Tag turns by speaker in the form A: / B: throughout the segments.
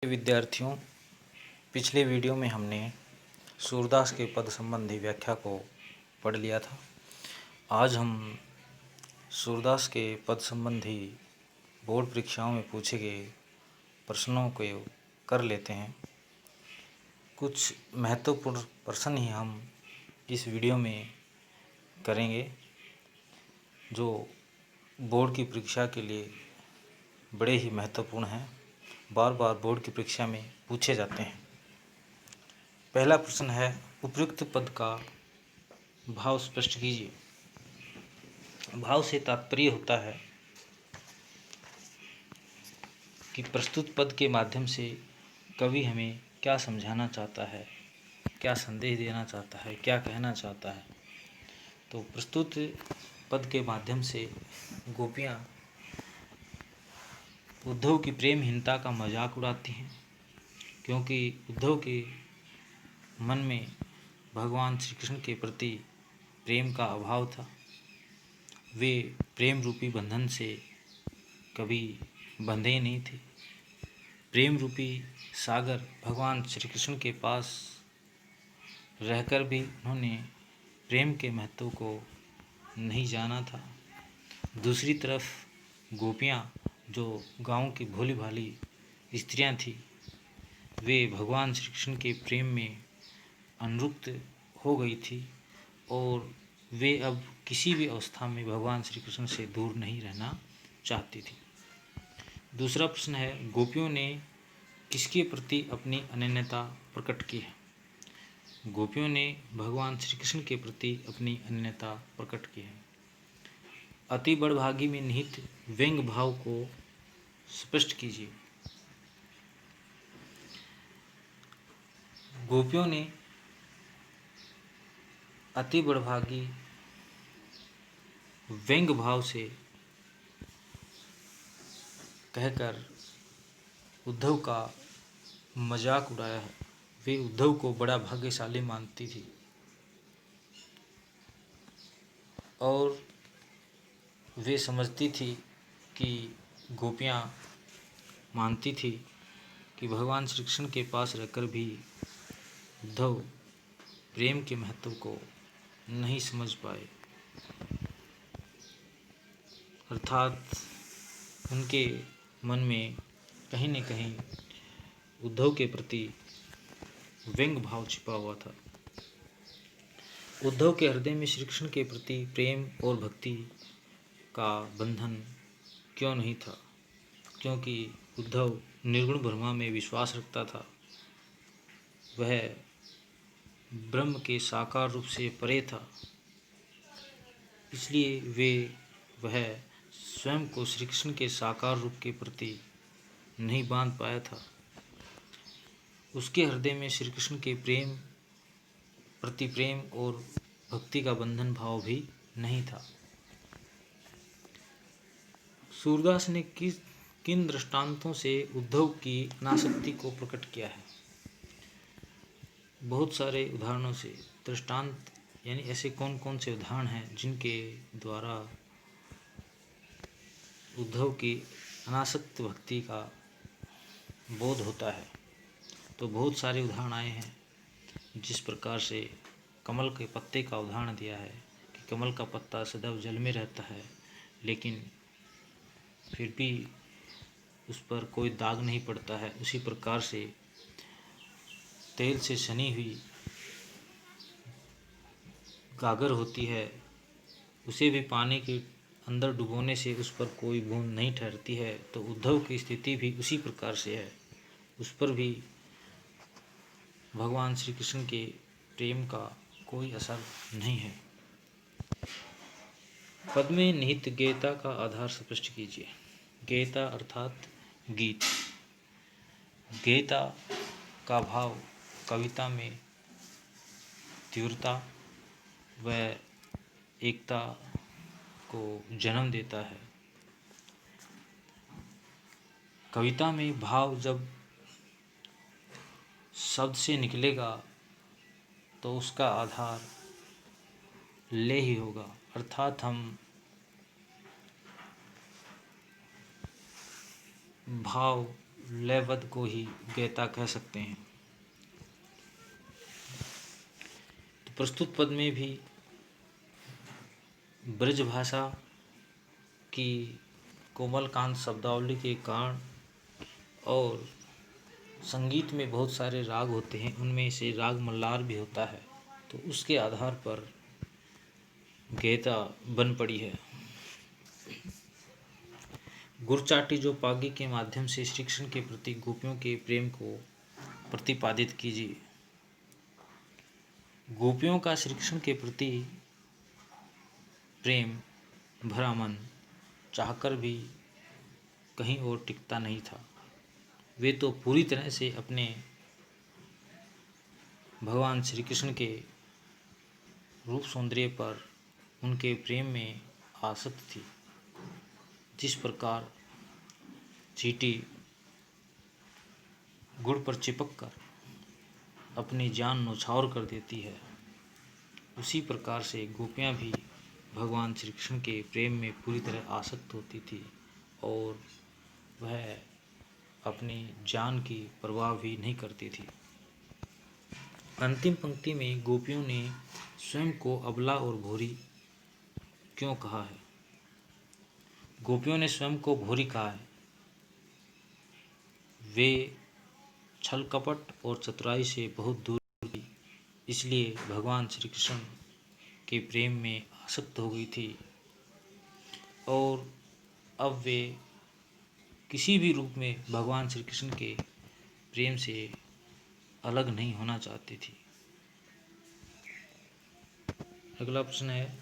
A: विद्यार्थियों, पिछले वीडियो में हमने सूरदास के पद संबंधी व्याख्या को पढ़ लिया था। आज हम सूरदास के पद संबंधी बोर्ड परीक्षाओं में पूछे गए प्रश्नों को कर लेते हैं। कुछ महत्वपूर्ण प्रश्न ही हम इस वीडियो में करेंगे जो बोर्ड की परीक्षा के लिए बड़े ही महत्वपूर्ण हैं, बार बार बोर्ड की परीक्षा में पूछे जाते हैं। पहला प्रश्न है, उपयुक्त पद का भाव स्पष्ट कीजिए। भाव से तात्पर्य होता है कि प्रस्तुत पद के माध्यम से कवि हमें क्या समझाना चाहता है, क्या संदेश देना चाहता है, क्या कहना चाहता है। तो प्रस्तुत पद के माध्यम से गोपियाँ उद्धव की प्रेमहीनता का मजाक उड़ाती हैं, क्योंकि उद्धव के मन में भगवान श्री कृष्ण के प्रति प्रेम का अभाव था। वे प्रेम रूपी बंधन से कभी बंधे नहीं थे। प्रेम रूपी सागर भगवान श्री कृष्ण के पास रहकर भी उन्होंने प्रेम के महत्व को नहीं जाना था। दूसरी तरफ गोपियाँ जो गांव की भोली भाली स्त्रियां थीं, वे भगवान श्री कृष्ण के प्रेम में अनुरक्त हो गई थी और वे अब किसी भी अवस्था में भगवान श्री कृष्ण से दूर नहीं रहना चाहती थी। दूसरा प्रश्न है, गोपियों ने किसके प्रति अपनी अनन्यता प्रकट की है। गोपियों ने भगवान श्री कृष्ण के प्रति अपनी अनन्यता प्रकट की है। अति बड़भागी में निहित व्यंग्य भाव को स्पष्ट कीजिए। गोपियों ने अति बड़भागी व्यंग्य भाव से कहकर उद्धव का मजाक उड़ाया है। वे उद्धव को बड़ा भाग्यशाली मानती थी और वे समझती थी कि गोपियाँ मानती थी कि भगवान श्री कृष्ण के पास रहकर भी उद्धव प्रेम के महत्व को नहीं समझ पाए, अर्थात उनके मन में कहीं न कहीं उद्धव के प्रति व्यंग्य भाव छिपा हुआ था। उद्धव के हृदय में श्री कृष्ण के प्रति प्रेम और भक्ति का बंधन क्यों नहीं था, क्योंकि उद्धव निर्गुण ब्रह्मा में विश्वास रखता था। वह ब्रह्म के साकार रूप से परे था, इसलिए वह स्वयं को श्री कृष्ण के साकार रूप के प्रति नहीं बांध पाया था। उसके हृदय में श्री कृष्ण के प्रति प्रेम और भक्ति का बंधन भाव भी नहीं था। सूरदास ने किन दृष्टांतों से उद्धव की अनासक्ति को प्रकट किया है। बहुत सारे उदाहरणों से। दृष्टांत यानी ऐसे कौन कौन से उदाहरण हैं जिनके द्वारा उद्धव की अनासक्त भक्ति का बोध होता है। तो बहुत सारे उदाहरण आए हैं। जिस प्रकार से कमल के पत्ते का उदाहरण दिया है कि कमल का पत्ता सदैव जल में रहता है, लेकिन फिर भी उस पर कोई दाग नहीं पड़ता है। उसी प्रकार से तेल से सनी हुई गागर होती है, उसे भी पानी के अंदर डुबोने से उस पर कोई बूंद नहीं ठहरती है। तो उद्धव की स्थिति भी उसी प्रकार से है। उस पर भी भगवान श्री कृष्ण के प्रेम का कोई असर नहीं है। पद में निहित गेयता का आधार स्पष्ट कीजिए। गेयता अर्थात गीत। गेयता का भाव कविता में तीव्रता व एकता को जन्म देता है। कविता में भाव जब शब्द से निकलेगा तो उसका आधार लय ही होगा, अर्थात हम भाव लयबद्ध को ही गीता कह सकते हैं। तो प्रस्तुत पद में भी ब्रज भाषा की कोमलकांत शब्दावली के कारण और संगीत में बहुत सारे राग होते हैं, उनमें से राग मल्लार भी होता है, तो उसके आधार पर गीता बन पड़ी है। गुरचाटी जो पागी के माध्यम से श्री कृष्ण के प्रति गोपियों के प्रेम को प्रतिपादित कीजिए। गोपियों का श्री कृष्ण के प्रति प्रेम भरा मन चाहकर भी कहीं और टिकता नहीं था। वे तो पूरी तरह से अपने भगवान श्री कृष्ण के रूप सौंदर्य पर, उनके प्रेम में आसक्त थी। जिस प्रकार चींटी गुड़ पर चिपक कर अपनी जान न्यौछावर कर देती है, उसी प्रकार से गोपियाँ भी भगवान श्री कृष्ण के प्रेम में पूरी तरह आसक्त होती थी और वह अपनी जान की परवाह भी नहीं करती थी। अंतिम पंक्ति में गोपियों ने स्वयं को अबला और भोरी क्यों कहा है? गोपियों ने स्वयं को भोरी कहा है। वे छल कपट और चतुराई से बहुत दूर थी, इसलिए भगवान श्री कृष्ण के प्रेम में आसक्त हो गई थी और अब वे किसी भी रूप में भगवान श्री कृष्ण के प्रेम से अलग नहीं होना चाहती थी। अगला प्रश्न है,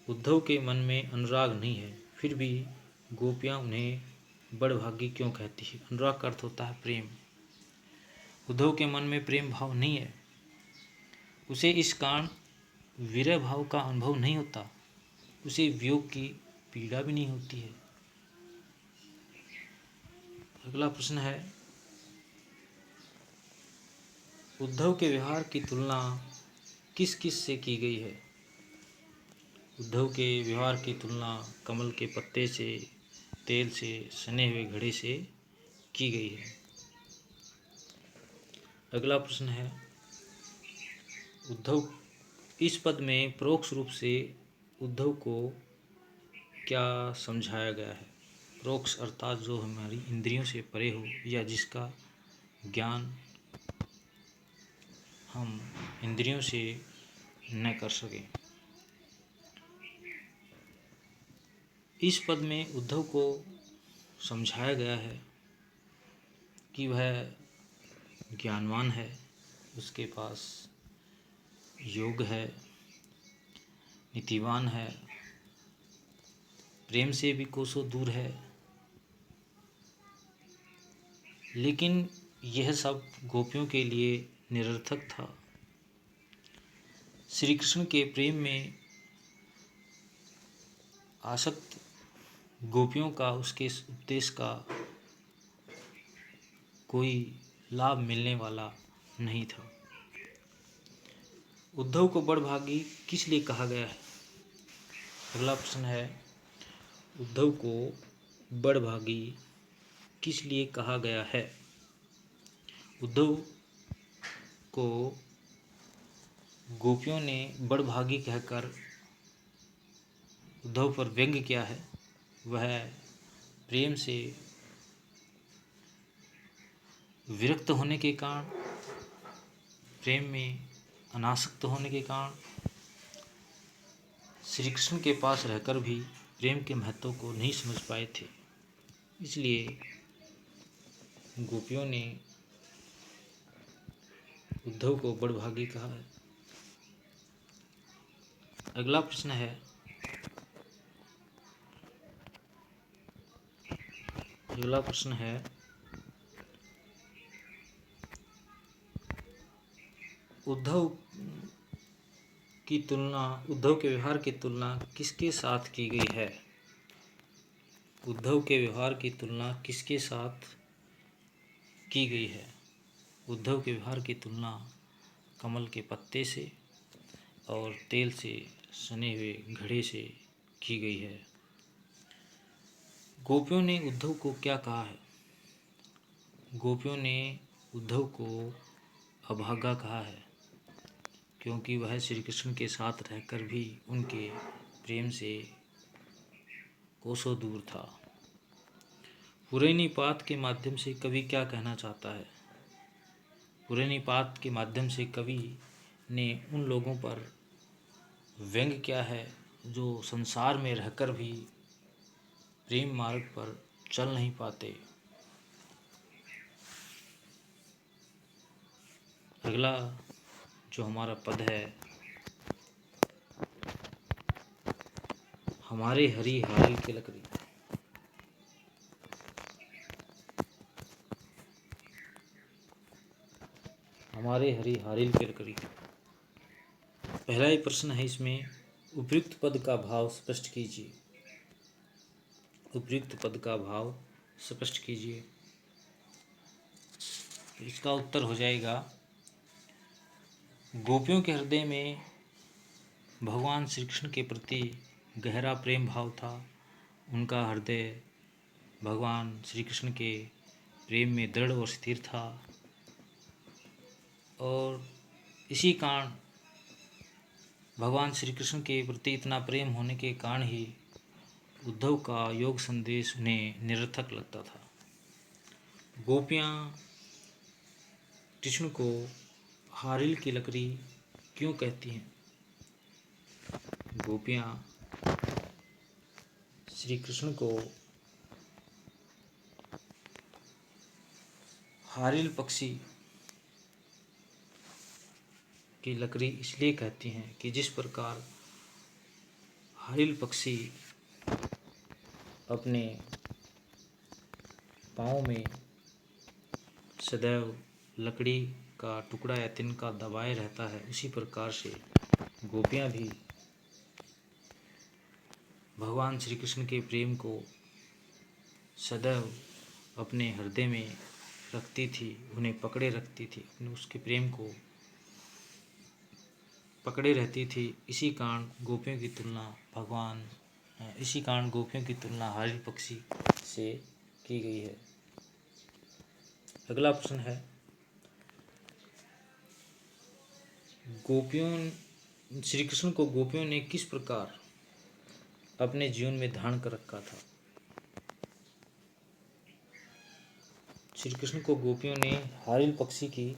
A: उद्धव के मन में अनुराग नहीं है, फिर भी गोपियाँ उन्हें बड़भागी क्यों कहती है? अनुराग का अर्थ होता है प्रेम। उद्धव के मन में प्रेम भाव नहीं है, उसे इस कारण विरह भाव का अनुभव नहीं होता, उसे वियोग की पीड़ा भी नहीं होती है। अगला प्रश्न है, उद्धव के व्यवहार की तुलना किस किस से की गई है? उद्धव के व्यवहार की तुलना कमल के पत्ते से, तेल से, सने हुए घड़े से की गई है। अगला प्रश्न है, उद्धव इस पद में परोक्ष रूप से उद्धव को क्या समझाया गया है? परोक्ष अर्थात जो हमारी इंद्रियों से परे हो या जिसका ज्ञान हम इंद्रियों से न कर सकें। इस पद में उद्धव को समझाया गया है कि वह ज्ञानवान है, उसके पास योग है, नीतिवान है, प्रेम से भी कोसों दूर है, लेकिन यह सब गोपियों के लिए निरर्थक था। श्री कृष्ण के प्रेम में आसक्त गोपियों का उसके उपदेश का कोई लाभ मिलने वाला नहीं था। उद्धव को बड़भागी किस लिए कहा गया है? अगला प्रश्न है, उद्धव को बड़भागी किस लिए कहा गया है? उद्धव को गोपियों ने बड़भागी कहकर उद्धव पर व्यंग्य किया है। वह प्रेम से विरक्त होने के कारण, प्रेम में अनासक्त होने के कारण, श्री कृष्ण के पास रहकर भी प्रेम के महत्व को नहीं समझ पाए थे, इसलिए गोपियों ने उद्धव को बड़भागी कहा है। अगला प्रश्न है, उद्धव के व्यवहार की तुलना किसके साथ की गई है? उद्धव के व्यवहार की तुलना किसके साथ की गई है? उद्धव के व्यवहार की तुलना कमल के पत्ते से और तेल से सने हुए घड़े से की गई है। गोपियों ने उद्धव को क्या कहा है? गोपियों ने उद्धव को अभागा कहा है, क्योंकि वह श्री कृष्ण के साथ रहकर भी उनके प्रेम से कोसों दूर था। पुरैनीपात के माध्यम से कवि क्या कहना चाहता है? पुरैनीपात के माध्यम से कवि ने उन लोगों पर व्यंग्य किया है जो संसार में रहकर भी प्रेम मार्ग पर चल नहीं पाते। अगला जो हमारा पद है, हमारे हरी हाल की लकड़ी। हमारे हरी हारिल की लकड़ी। पहला ही प्रश्न है इसमें, उपयुक्त पद का भाव स्पष्ट कीजिए। उपयुक्त पद का भाव स्पष्ट कीजिए। इसका उत्तर हो जाएगा, गोपियों के हृदय में भगवान श्री कृष्ण के प्रति गहरा प्रेम भाव था। उनका हृदय भगवान श्री कृष्ण के प्रेम में दृढ़ और स्थिर था, और इसी कारण भगवान श्री कृष्ण के प्रति इतना प्रेम होने के कारण ही उद्धव का योग संदेश उन्हें निरर्थक लगता था। गोपियाँ कृष्ण को हारिल की लकड़ी क्यों कहती हैं? गोपियाँ श्री कृष्ण को हारिल पक्षी की लकड़ी इसलिए कहती हैं कि जिस प्रकार हारिल पक्षी अपने पाँव में सदैव लकड़ी का टुकड़ा या तिनका दबाए रहता है, उसी प्रकार से गोपियाँ भी भगवान श्री कृष्ण के प्रेम को सदैव अपने हृदय में रखती थी, उन्हें पकड़े रखती थी, अपने उसके प्रेम को पकड़े रहती थी। इसी कारण गोपियों की तुलना हारिल पक्षी से की गई है। अगला प्रश्न है, श्री कृष्ण को गोपियों ने किस प्रकार अपने जीवन में धारण कर रखा था? श्री कृष्ण को गोपियों ने हारिल पक्षी की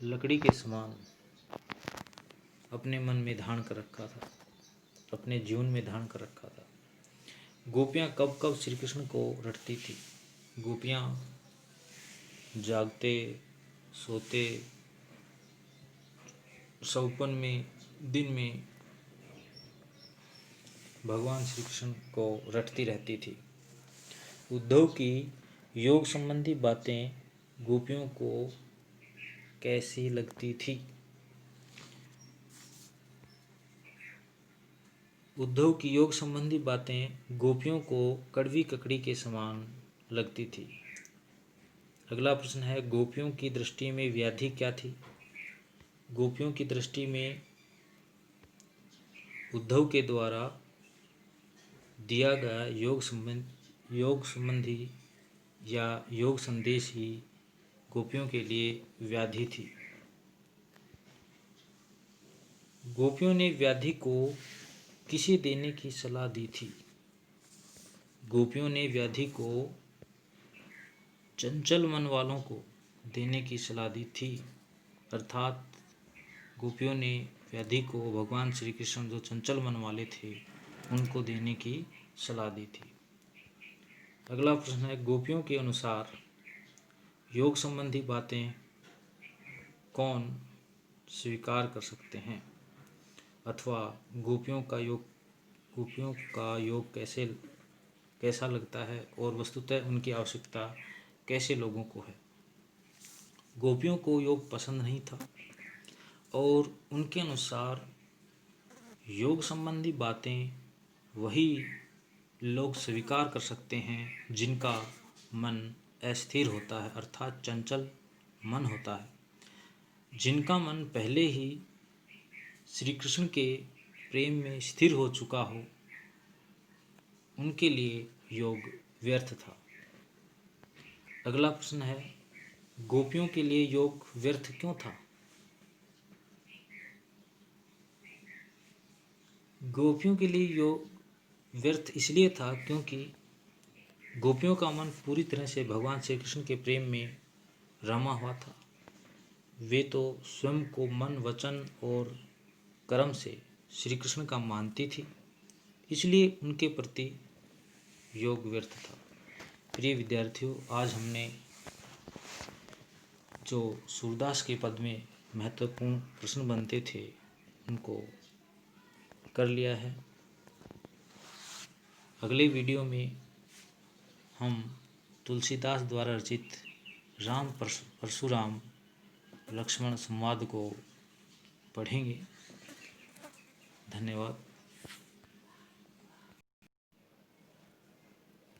A: लकड़ी के समान अपने मन में धारण कर रखा था, अपने जीवन में धारण कर रखा था। गोपियाँ कब कब श्री कृष्ण को रटती थी? गोपियाँ जागते, सोते, सौपन में, दिन में भगवान श्री कृष्ण को रटती रहती थी। उद्धव की योग संबंधी बातें गोपियों को कैसी लगती थी? उद्धव की योग संबंधी बातें गोपियों को कड़वी ककड़ी के समान लगती थी। अगला प्रश्न है, गोपियों की दृष्टि में व्याधि क्या थी? गोपियों की दृष्टि में उद्धव के द्वारा दिया गया योग संबंधी या योग संदेश ही गोपियों के लिए व्याधि थी। गोपियों ने व्याधि को किसे देने की सलाह दी थी? गोपियों ने व्याधि को चंचल मन वालों को देने की सलाह दी थी, अर्थात गोपियों ने व्याधि को भगवान श्री कृष्ण जो चंचल मन वाले थे उनको देने की सलाह दी थी। अगला प्रश्न है, गोपियों के अनुसार योग संबंधी बातें कौन स्वीकार कर सकते हैं, अथवा गोपियों का योग कैसा लगता है और वस्तुतः उनकी आवश्यकता कैसे लोगों को है? गोपियों को योग पसंद नहीं था और उनके अनुसार योग संबंधी बातें वही लोग स्वीकार कर सकते हैं जिनका मन अस्थिर होता है, अर्थात चंचल मन होता है। जिनका मन पहले ही श्री कृष्ण के प्रेम में स्थिर हो चुका हो, उनके लिए योग व्यर्थ था। अगला प्रश्न है, गोपियों के लिए योग व्यर्थ क्यों था? गोपियों के लिए योग व्यर्थ इसलिए था क्योंकि गोपियों का मन पूरी तरह से भगवान श्री कृष्ण के प्रेम में रमा हुआ था। वे तो स्वयं को मन, वचन और कर्म से श्री कृष्ण का मानती थी, इसलिए उनके प्रति योग व्यर्थ था। प्रिय विद्यार्थियों, आज हमने जो सूरदास के पद में महत्वपूर्ण प्रश्न बनते थे उनको कर लिया है। अगले वीडियो में हम तुलसीदास द्वारा रचित राम परशुराम लक्ष्मण संवाद को पढ़ेंगे। धन्यवाद।